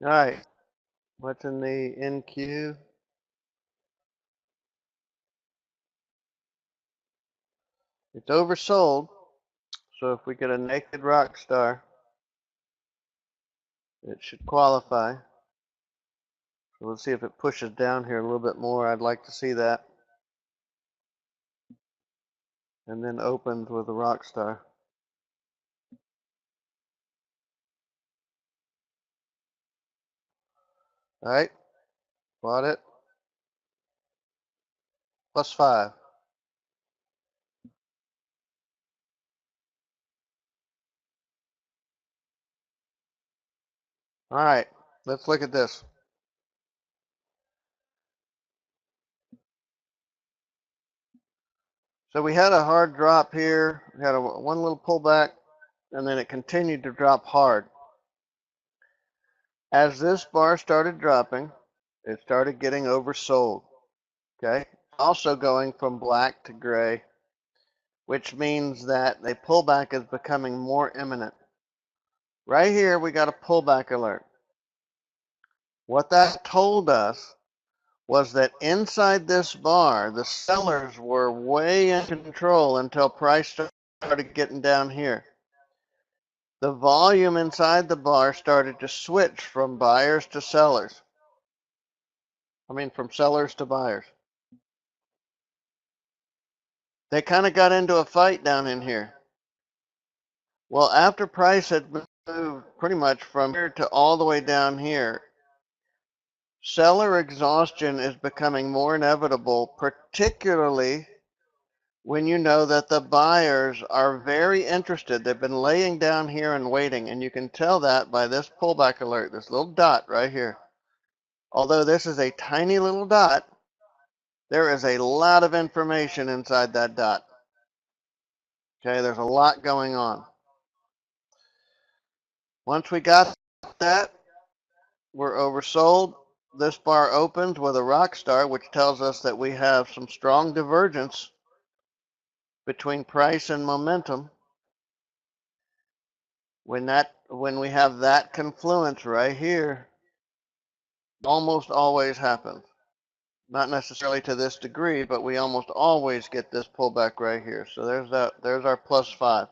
All right, what's in the NQ? It's oversold, so if we get a naked rock star, it should qualify. So let's see if it pushes down here a little bit more. I'd like to see that. And then opens with a rock star. All right, bought it. +5. All right, let's look at this. So we had a hard drop here. We had one little pullback, and then it continued to drop hard. As this bar started dropping, it started getting oversold. Okay, also going from black to gray, which means that the pullback is becoming more imminent. Right here, we got a pullback alert. What that told us was that inside this bar, the sellers were way in control until price started getting down here. The volume inside the bar started to switch from buyers to sellers. I mean, from sellers to buyers. They kind of got into a fight down in here. Well, after price had moved pretty much from here to all the way down here, seller exhaustion is becoming more inevitable, particularly when you know that the buyers are very interested. They've been laying down here and waiting, and you can tell that by this pullback alert, this little dot right here. Although this is a tiny little dot, there is a lot of information inside that dot. Okay, there's a lot going on. Once we got that, we're oversold. This bar opens with a rock star, which tells us that we have some strong divergence between price and momentum. When we have that confluence right here, almost always happens. Not necessarily to this degree, but we almost always get this pullback right here. So there's our +5.